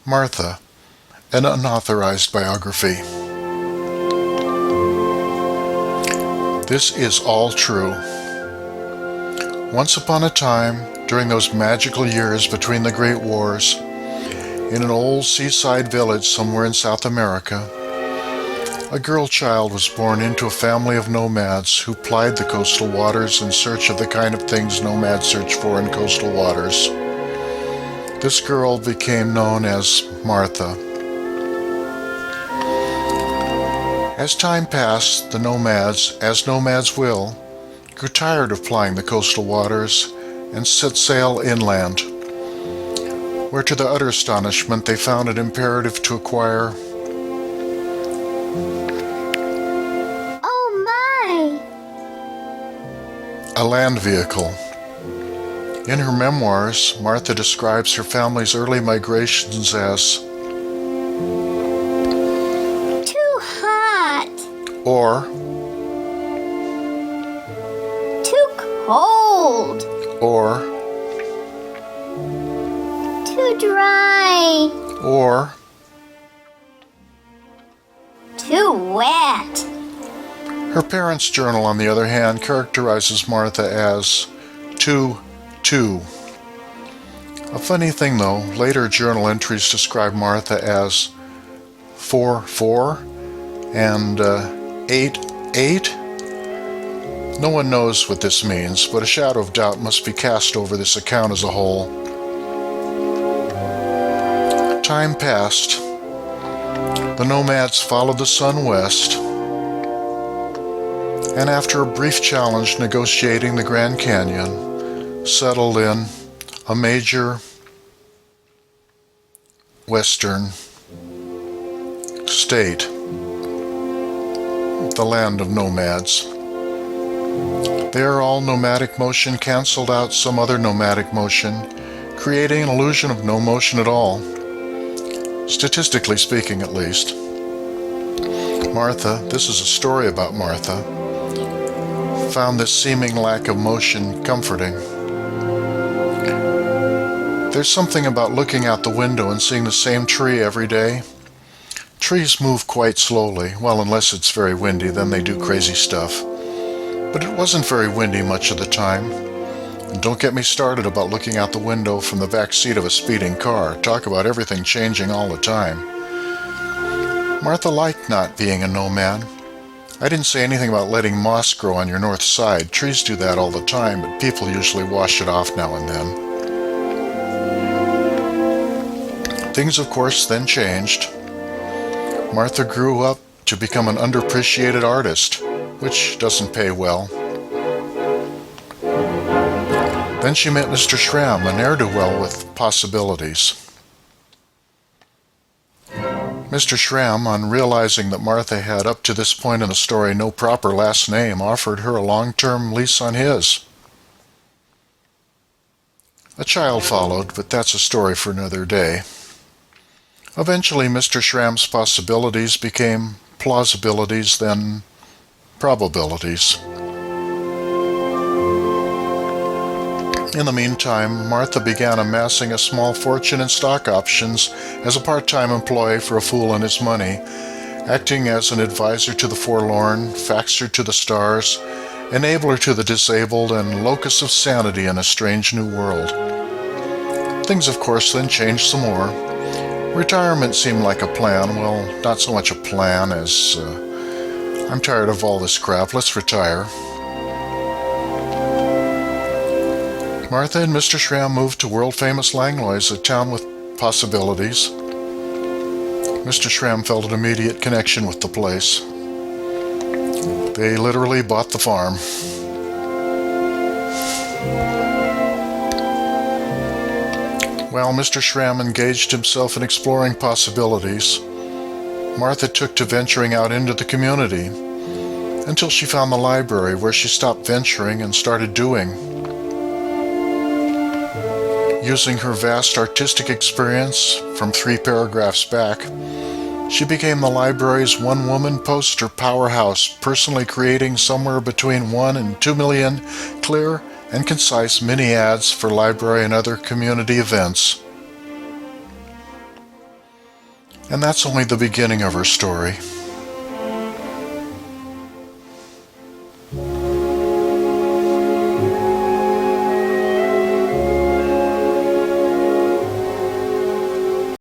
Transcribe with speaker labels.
Speaker 1: Martha, an unauthorized biography. This is all true. Once upon a time, during those magical years between the Great Wars, in an old seaside village somewhere in South America, a girl child was born into a family of nomads who plied the coastal waters in search of the kind of things nomads search for in coastal waters. This girl became known as Martha. As time passed, the nomads, as nomads will, grew tired of plying the coastal waters and set sail inland, where to their utter astonishment they found it imperative to acquire a land vehicle. In her memoirs, Martha describes her family's early migrations as
Speaker 2: too hot,
Speaker 1: or
Speaker 2: too cold,
Speaker 1: or
Speaker 2: too dry,
Speaker 1: or
Speaker 2: too wet.
Speaker 1: Her parents' journal, on the other hand, characterizes Martha as too. A funny thing though, later journal entries describe Martha as 4 and 8. No one knows what this means, but a shadow of doubt must be cast over this account as a whole. Time passed. The nomads followed the sun west, and after a brief challenge negotiating the Grand Canyon, settled in a major western state, the land of nomads. There, all nomadic motion canceled out some other nomadic motion, creating an illusion of no motion at all, statistically speaking at least. Martha, this is a story about Martha, found this seeming lack of motion comforting. There's something about looking out the window and seeing the same tree every day. Trees move quite slowly, well, unless it's very windy, then they do crazy stuff. But it wasn't very windy much of the time. And don't get me started about looking out the window from the back seat of a speeding car. Talk about everything changing all the time. Martha liked not being a nomad. I didn't say anything about letting moss grow on your north side. Trees do that all the time, but people usually wash it off now and then. Things, of course, then changed. Martha grew up to become an underappreciated artist, which doesn't pay well. Then she met Mr. Schram, a ne'er-do-well with possibilities. Mr. Schram, on realizing that Martha had up to this point in the story no proper last name, offered her a long-term lease on his. A child followed, but that's a story for another day. Eventually, Mr. Schram's possibilities became plausibilities, then probabilities. In the meantime, Martha began amassing a small fortune in stock options as a part-time employee for a fool and his money, acting as an advisor to the forlorn, faxer to the stars, enabler to the disabled, and locus of sanity in a strange new world. Things, of course, then changed some more. Retirement seemed like a plan. Well, not so much a plan as, I'm tired of all this crap, let's retire. Martha and Mr. Schram moved to world-famous Langlois, a town with possibilities. Mr. Schram felt an immediate connection with the place. They literally bought the farm. While Mr. Schram engaged himself in exploring possibilities, Martha took to venturing out into the community until she found the library, where she stopped venturing and started doing. Using her vast artistic experience from 3 paragraphs back, she became the library's one-woman poster powerhouse, personally creating somewhere between 1 and 2 million clear and concise mini ads for library and other community events. And that's only the beginning of her story.